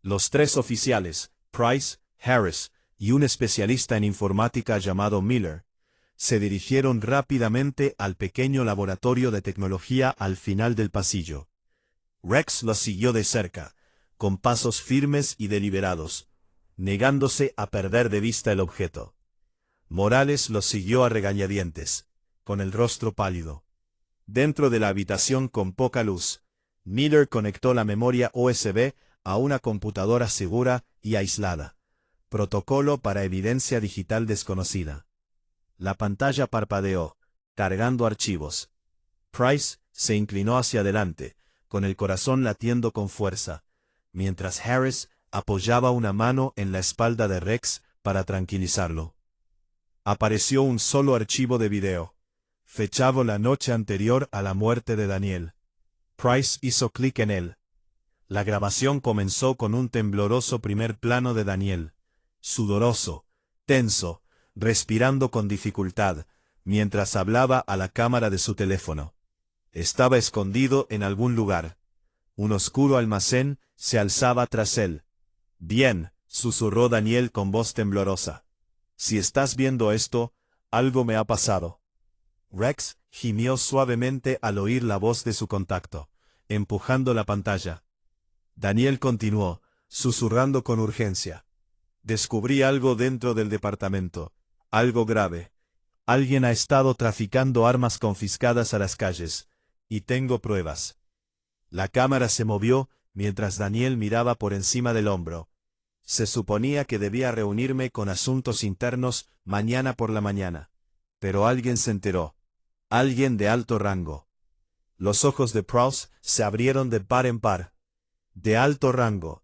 Los tres oficiales, Price, Harris y un especialista en informática llamado Miller, se dirigieron rápidamente al pequeño laboratorio de tecnología al final del pasillo. Rex los siguió de cerca, con pasos firmes y deliberados, negándose a perder de vista el objeto. Morales los siguió a regañadientes, con el rostro pálido. Dentro de la habitación con poca luz, Miller conectó la memoria USB a una computadora segura y aislada. Protocolo para evidencia digital desconocida. La pantalla parpadeó, cargando archivos. Price se inclinó hacia adelante, con el corazón latiendo con fuerza, mientras Harris apoyaba una mano en la espalda de Rex para tranquilizarlo. Apareció un solo archivo de video, fechado la noche anterior a la muerte de Daniel. Price hizo clic en él. La grabación comenzó con un tembloroso primer plano de Daniel, sudoroso, tenso, respirando con dificultad, mientras hablaba a la cámara de su teléfono. Estaba escondido en algún lugar. Un oscuro almacén se alzaba tras él. «Bien», susurró Daniel con voz temblorosa. «Si estás viendo esto, algo me ha pasado». Rex gimió suavemente al oír la voz de su contacto, empujando la pantalla. Daniel continuó, susurrando con urgencia. «Descubrí algo dentro del departamento, algo grave. Alguien ha estado traficando armas confiscadas a las calles, y tengo pruebas». La cámara se movió mientras Daniel miraba por encima del hombro. «Se suponía que debía reunirme con asuntos internos mañana por la mañana. Pero alguien se enteró. Alguien de alto rango». Los ojos de Price se abrieron de par en par. «De alto rango».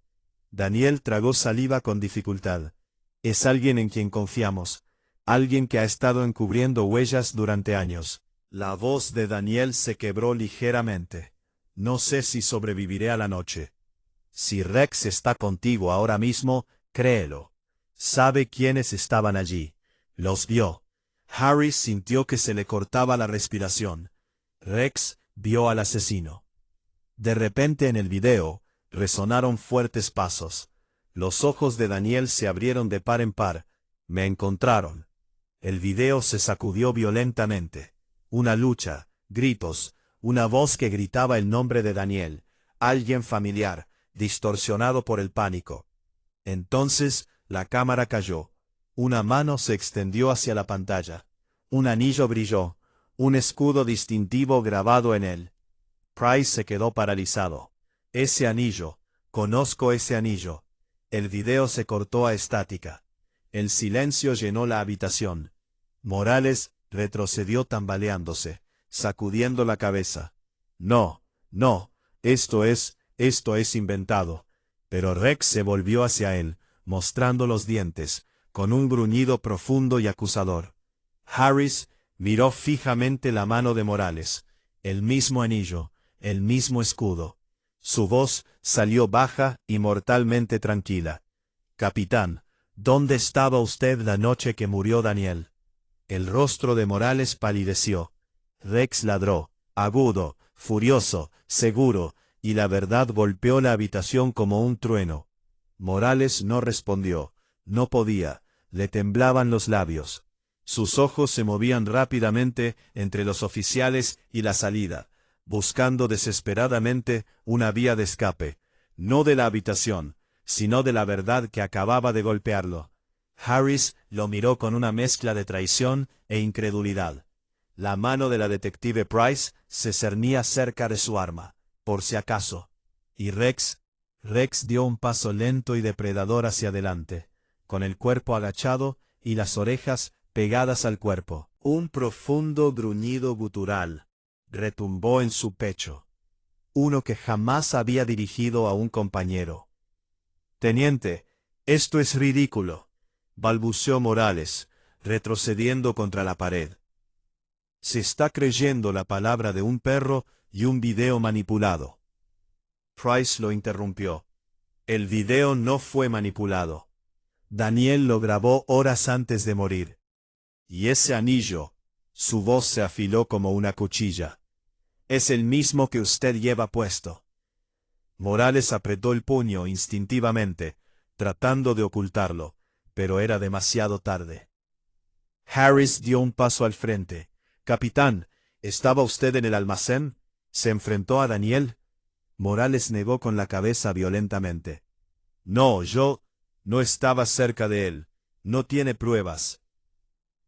Daniel tragó saliva con dificultad. «Es alguien en quien confiamos. Alguien que ha estado encubriendo huellas durante años». La voz de Daniel se quebró ligeramente. «No sé si sobreviviré a la noche. Si Rex está contigo ahora mismo, créelo. Sabe quiénes estaban allí. Los vio». Harris sintió que se le cortaba la respiración. Rex vio al asesino. De repente en el video, resonaron fuertes pasos. Los ojos de Daniel se abrieron de par en par. «Me encontraron». El video se sacudió violentamente. Una lucha, gritos, una voz que gritaba el nombre de Daniel, alguien familiar, distorsionado por el pánico. Entonces, la cámara cayó. Una mano se extendió hacia la pantalla. Un anillo brilló, un escudo distintivo grabado en él. Price se quedó paralizado. «Ese anillo, conozco ese anillo». El video se cortó a estática. El silencio llenó la habitación. Morales retrocedió tambaleándose, sacudiendo la cabeza. «No, no, esto es inventado». Pero Rex se volvió hacia él, mostrando los dientes, con un gruñido profundo y acusador. Harris miró fijamente la mano de Morales, el mismo anillo, el mismo escudo. Su voz salió baja y mortalmente tranquila. «Capitán, ¿dónde estaba usted la noche que murió Daniel?» El rostro de Morales palideció. Rex ladró, agudo, furioso, seguro, y la verdad golpeó la habitación como un trueno. Morales no respondió, no podía, le temblaban los labios. Sus ojos se movían rápidamente entre los oficiales y la salida, buscando desesperadamente una vía de escape, no de la habitación, sino de la verdad que acababa de golpearlo. Harris lo miró con una mezcla de traición e incredulidad. La mano de la detective Price se cernía cerca de su arma, por si acaso. Y Rex dio un paso lento y depredador hacia adelante, con el cuerpo agachado y las orejas pegadas al cuerpo. Un profundo gruñido gutural retumbó en su pecho, uno que jamás había dirigido a un compañero. «Teniente, esto es ridículo», balbuceó Morales, retrocediendo contra la pared. Se está creyendo la palabra de un perro y un video manipulado. Price lo interrumpió. El video no fue manipulado. Daniel lo grabó horas antes de morir. Y ese anillo, su voz se afiló como una cuchilla. Es el mismo que usted lleva puesto. Morales apretó el puño instintivamente, tratando de ocultarlo, pero era demasiado tarde. Harris dio un paso al frente. «Capitán, ¿estaba usted en el almacén? ¿Se enfrentó a Daniel?» Morales negó con la cabeza violentamente. «No, yo no estaba cerca de él. No tiene pruebas».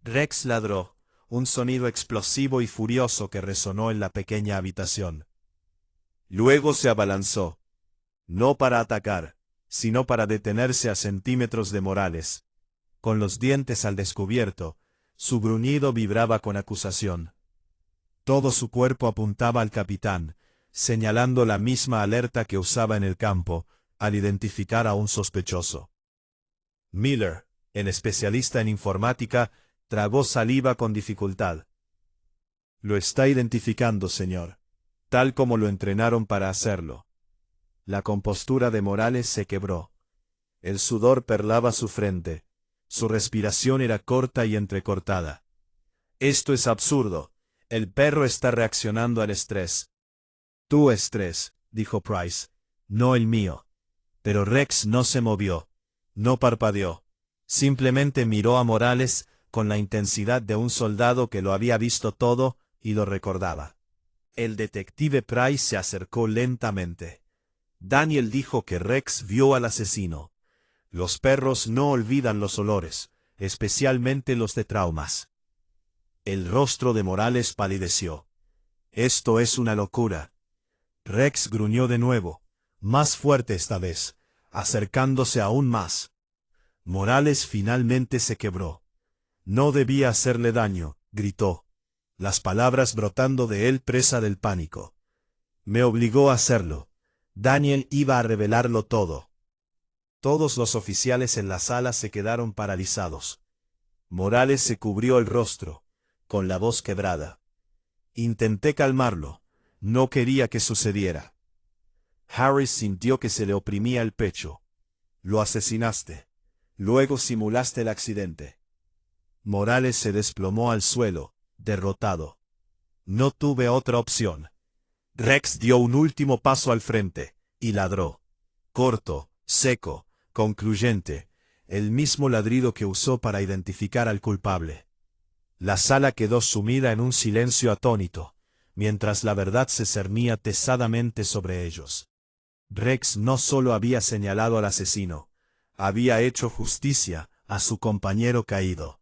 Rex ladró, un sonido explosivo y furioso que resonó en la pequeña habitación. Luego se abalanzó, no para atacar, sino para detenerse a centímetros de Morales. Con los dientes al descubierto, su gruñido vibraba con acusación. Todo su cuerpo apuntaba al capitán, señalando la misma alerta que usaba en el campo, al identificar a un sospechoso. Miller, el especialista en informática, tragó saliva con dificultad. «Lo está identificando, señor, tal como lo entrenaron para hacerlo». La compostura de Morales se quebró. El sudor perlaba su frente. Su respiración era corta y entrecortada. «Esto es absurdo. El perro está reaccionando al estrés». «Tu estrés», dijo Price, «no el mío». Pero Rex no se movió. No parpadeó. Simplemente miró a Morales con la intensidad de un soldado que lo había visto todo y lo recordaba. El detective Price se acercó lentamente. Daniel dijo que Rex vio al asesino. Los perros no olvidan los olores, especialmente los de traumas. El rostro de Morales palideció. «Esto es una locura». Rex gruñó de nuevo, más fuerte esta vez, acercándose aún más. Morales finalmente se quebró. «No debía hacerle daño», gritó, las palabras brotando de él presa del pánico. «Me obligó a hacerlo. Daniel iba a revelarlo todo». Todos los oficiales en la sala se quedaron paralizados. Morales se cubrió el rostro, con la voz quebrada. «Intenté calmarlo. No quería que sucediera». Harris sintió que se le oprimía el pecho. «Lo asesinaste. Luego simulaste el accidente». Morales se desplomó al suelo, derrotado. «No tuve otra opción». Rex dio un último paso al frente, y ladró. Corto, seco, concluyente, el mismo ladrido que usó para identificar al culpable. La sala quedó sumida en un silencio atónito, mientras la verdad se cernía pesadamente sobre ellos. Rex no solo había señalado al asesino, había hecho justicia a su compañero caído.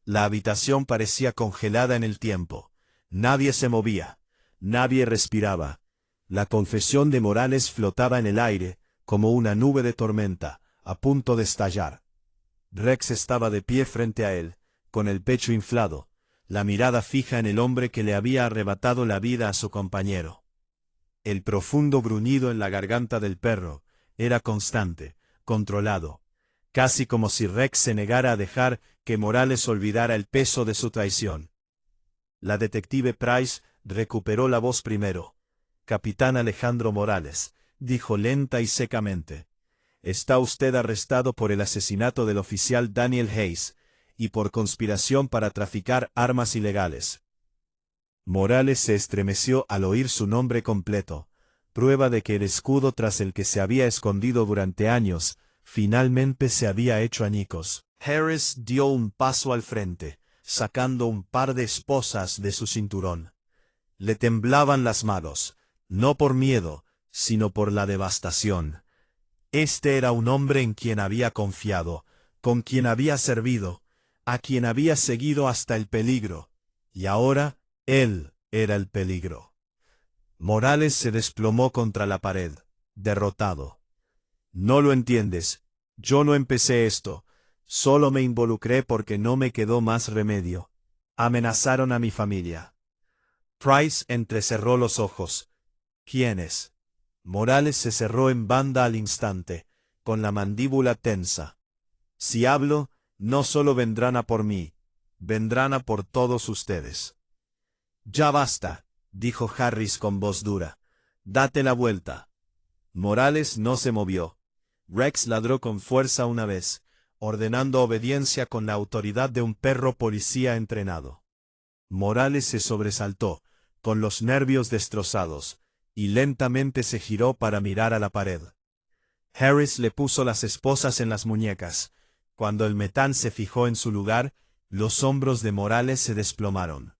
La habitación parecía congelada en el tiempo. Nadie se movía, nadie respiraba. La confesión de Morales flotaba en el aire, como una nube de tormenta, a punto de estallar. Rex estaba de pie frente a él, con el pecho inflado, la mirada fija en el hombre que le había arrebatado la vida a su compañero. El profundo gruñido en la garganta del perro era constante, controlado, casi como si Rex se negara a dejar que Morales olvidara el peso de su traición. La detective Price recuperó la voz primero. «Capitán Alejandro Morales», dijo lenta y secamente, «está usted arrestado por el asesinato del oficial Daniel Hayes y por conspiración para traficar armas ilegales». Morales se estremeció al oír su nombre completo, prueba de que el escudo tras el que se había escondido durante años finalmente se había hecho añicos. Harris dio un paso al frente, sacando un par de esposas de su cinturón. Le temblaban las manos, no por miedo, sino por la devastación. Este era un hombre en quien había confiado, con quien había servido, a quien había seguido hasta el peligro, y ahora él era el peligro. Morales se desplomó contra la pared, derrotado. «No lo entiendes. Yo no empecé esto. Solo me involucré porque no me quedó más remedio. Amenazaron a mi familia». Price entrecerró los ojos. «¿Quiénes?» Morales se cerró en banda al instante, con la mandíbula tensa. «Si hablo, no solo vendrán a por mí, vendrán a por todos ustedes». Ya basta, dijo Harris con voz dura. Date la vuelta. Morales no se movió. Rex ladró con fuerza una vez, ordenando obediencia con la autoridad de un perro policía entrenado. Morales se sobresaltó, con los nervios destrozados, y lentamente se giró para mirar a la pared. Harris le puso las esposas en las muñecas. Cuando el metán se fijó en su lugar, los hombros de Morales se desplomaron.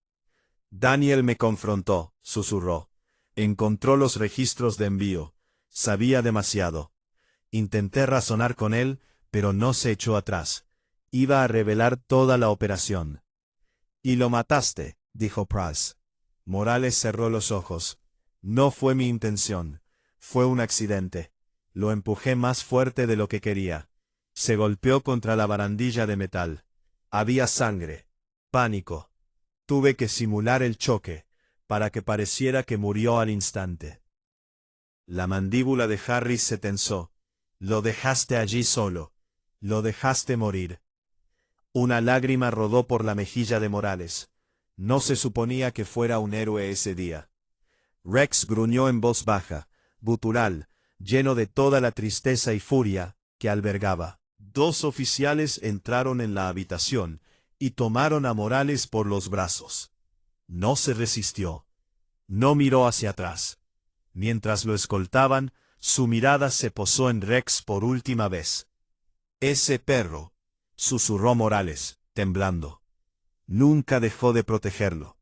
Daniel me confrontó, susurró. Encontró los registros de envío. Sabía demasiado. Intenté razonar con él, pero no se echó atrás. Iba a revelar toda la operación. «Y lo mataste», dijo Price. Morales cerró los ojos. «No fue mi intención. Fue un accidente. Lo empujé más fuerte de lo que quería. Se golpeó contra la barandilla de metal. Había sangre. Pánico. Tuve que simular el choque, para que pareciera que murió al instante». La mandíbula de Harris se tensó. «Lo dejaste allí solo. Lo dejaste morir». Una lágrima rodó por la mejilla de Morales. No se suponía que fuera un héroe ese día. Rex gruñó en voz baja, gutural, lleno de toda la tristeza y furia que albergaba. Dos oficiales entraron en la habitación y tomaron a Morales por los brazos. No se resistió. No miró hacia atrás. Mientras lo escoltaban, su mirada se posó en Rex por última vez. «Ese perro», susurró Morales, temblando. Nunca dejó de protegerlo.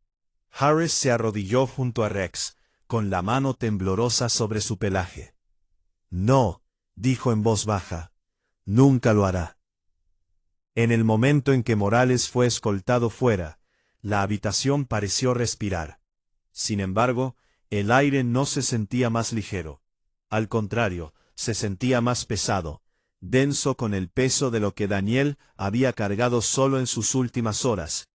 Harris se arrodilló junto a Rex, con la mano temblorosa sobre su pelaje. «No», dijo en voz baja, «nunca lo hará». En el momento en que Morales fue escoltado fuera, la habitación pareció respirar. Sin embargo, el aire no se sentía más ligero. Al contrario, se sentía más pesado, denso con el peso de lo que Daniel había cargado solo en sus últimas horas.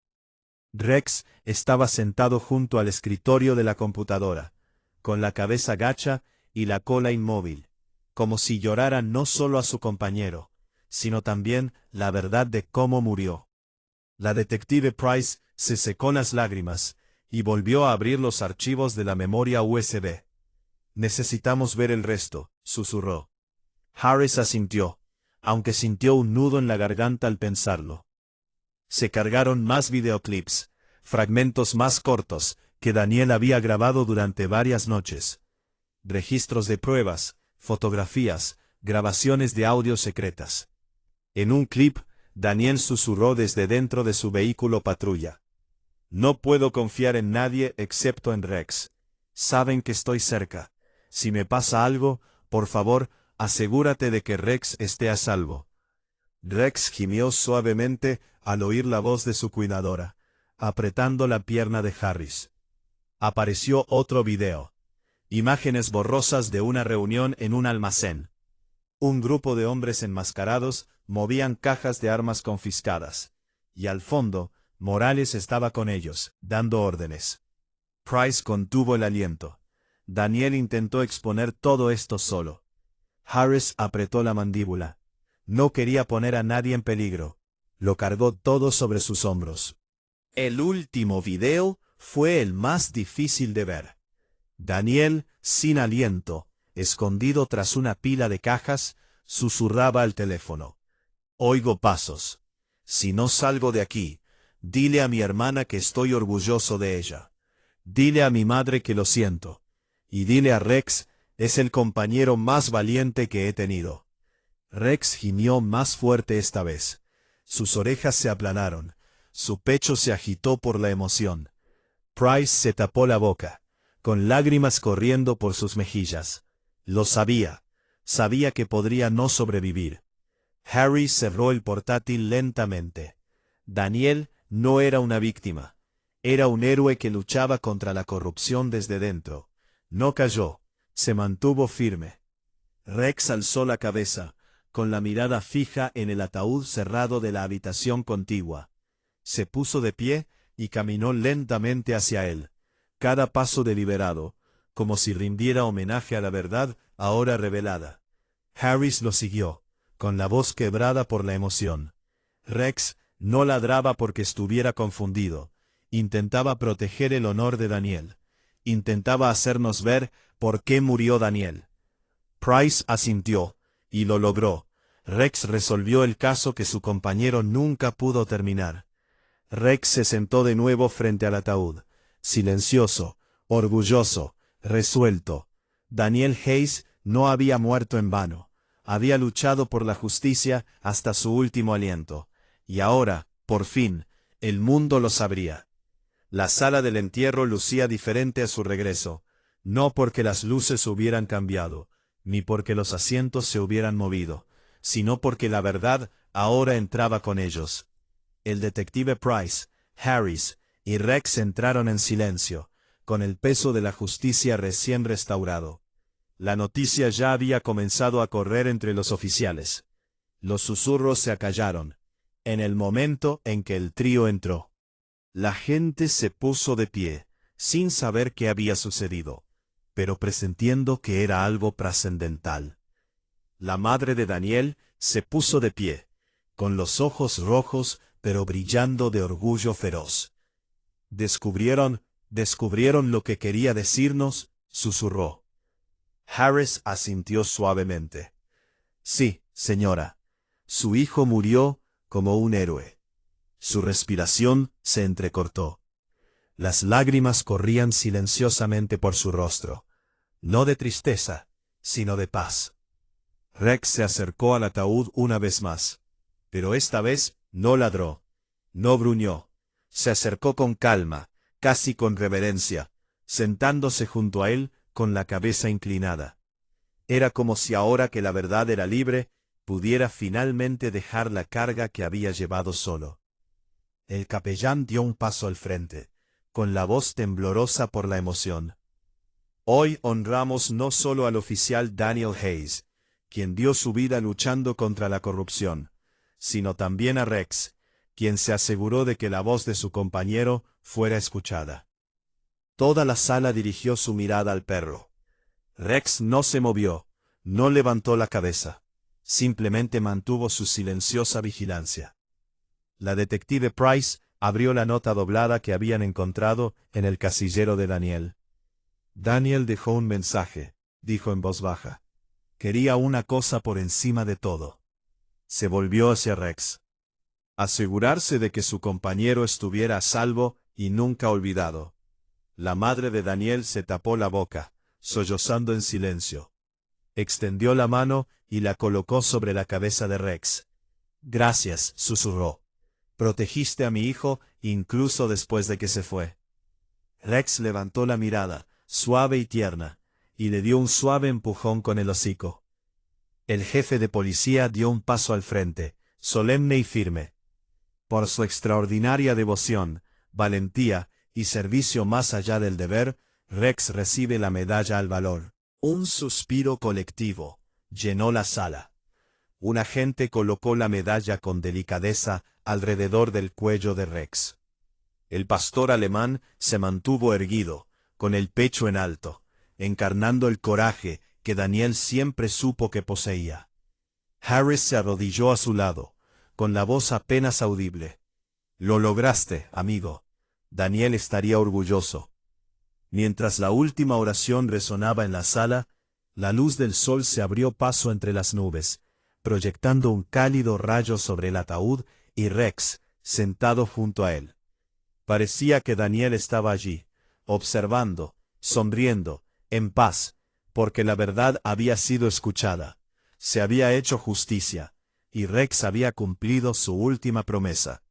Rex estaba sentado junto al escritorio de la computadora, con la cabeza gacha y la cola inmóvil, como si llorara no solo a su compañero, sino también la verdad de cómo murió. La detective Price se secó las lágrimas y volvió a abrir los archivos de la memoria USB. «Necesitamos ver el resto», susurró. Harris asintió, aunque sintió un nudo en la garganta al pensarlo. Se cargaron más videoclips, fragmentos más cortos, que Daniel había grabado durante varias noches. Registros de pruebas, fotografías, grabaciones de audio secretas. En un clip, Daniel susurró desde dentro de su vehículo patrulla. «No puedo confiar en nadie excepto en Rex. Saben que estoy cerca. Si me pasa algo, por favor, asegúrate de que Rex esté a salvo». Rex gimió suavemente al oír la voz de su cuidadora, apretando la pierna de Harris. Apareció otro video. Imágenes borrosas de una reunión en un almacén. Un grupo de hombres enmascarados movían cajas de armas confiscadas, y al fondo, Morales estaba con ellos, dando órdenes. Price contuvo el aliento. Daniel intentó exponer todo esto solo. Harris apretó la mandíbula. No quería poner a nadie en peligro. Lo cargó todo sobre sus hombros. El último video fue el más difícil de ver. Daniel, sin aliento, escondido tras una pila de cajas, susurraba al teléfono. «Oigo pasos. Si no salgo de aquí, dile a mi hermana que estoy orgulloso de ella. Dile a mi madre que lo siento. Y dile a Rex, es el compañero más valiente que he tenido». Rex gimió más fuerte esta vez. Sus orejas se aplanaron. Su pecho se agitó por la emoción. Price se tapó la boca, con lágrimas corriendo por sus mejillas. Lo sabía. Sabía que podría no sobrevivir. Harry cerró el portátil lentamente. Daniel no era una víctima. Era un héroe que luchaba contra la corrupción desde dentro. No cayó. Se mantuvo firme. Rex alzó la cabeza, con la mirada fija en el ataúd cerrado de la habitación contigua. Se puso de pie y caminó lentamente hacia él, cada paso deliberado, como si rindiera homenaje a la verdad ahora revelada. Harris lo siguió, con la voz quebrada por la emoción. Rex no ladraba porque estuviera confundido, Intentaba proteger el honor de Daniel. Intentaba hacernos ver por qué murió Daniel. Price asintió, y lo logró. Rex resolvió el caso que su compañero nunca pudo terminar. Rex se sentó de nuevo frente al ataúd, silencioso, orgulloso, resuelto. Daniel Hayes no había muerto en vano. Había luchado por la justicia hasta su último aliento. Y ahora, por fin, el mundo lo sabría. La sala del entierro lucía diferente a su regreso, no porque las luces hubieran cambiado, ni porque los asientos se hubieran movido, sino porque la verdad ahora entraba con ellos. El detective Price, Harris y Rex entraron en silencio, con el peso de la justicia recién restaurado. La noticia ya había comenzado a correr entre los oficiales. Los susurros se acallaron, en el momento en que el trío entró. La gente se puso de pie, sin saber qué había sucedido, pero presintiendo que era algo trascendental. La madre de Daniel se puso de pie, con los ojos rojos pero brillando de orgullo feroz. ¿Descubrieron lo que quería decirnos?, susurró. Harris asintió suavemente. Sí, señora. Su hijo murió como un héroe. Su respiración se entrecortó. Las lágrimas corrían silenciosamente por su rostro, no de tristeza, sino de paz. Rex se acercó al ataúd una vez más, pero esta vez no ladró, no gruñó. Se acercó con calma, casi con reverencia, sentándose junto a él con la cabeza inclinada. Era como si ahora que la verdad era libre, pudiera finalmente dejar la carga que había llevado solo. El capellán dio un paso al frente, con la voz temblorosa por la emoción. Hoy honramos no solo al oficial Daniel Hayes, quien dio su vida luchando contra la corrupción, sino también a Rex, quien se aseguró de que la voz de su compañero fuera escuchada. Toda la sala dirigió su mirada al perro. Rex no se movió, no levantó la cabeza, simplemente mantuvo su silenciosa vigilancia. La detective Price abrió la nota doblada que habían encontrado en el casillero de Daniel. Daniel dejó un mensaje, dijo en voz baja. Quería una cosa por encima de todo. Se volvió hacia Rex. Asegurarse de que su compañero estuviera a salvo y nunca olvidado. La madre de Daniel se tapó la boca, sollozando en silencio. Extendió la mano y la colocó sobre la cabeza de Rex. Gracias, susurró. Protegiste a mi hijo incluso después de que se fue. Rex levantó la mirada, suave y tierna, y le dio un suave empujón con el hocico. El jefe de policía dio un paso al frente, solemne y firme. Por su extraordinaria devoción, valentía y servicio más allá del deber, Rex recibe la medalla al valor. Un suspiro colectivo llenó la sala. Un agente colocó la medalla con delicadeza alrededor del cuello de Rex. El pastor alemán se mantuvo erguido, con el pecho en alto, encarnando el coraje que Daniel siempre supo que poseía. Harris se arrodilló a su lado, con la voz apenas audible. Lo lograste, amigo. Daniel estaría orgulloso. Mientras la última oración resonaba en la sala, la luz del sol se abrió paso entre las nubes, proyectando un cálido rayo sobre el ataúd y Rex, sentado junto a él. Parecía que Daniel estaba allí, observando, sonriendo, en paz, porque la verdad había sido escuchada, se había hecho justicia, y Rex había cumplido su última promesa.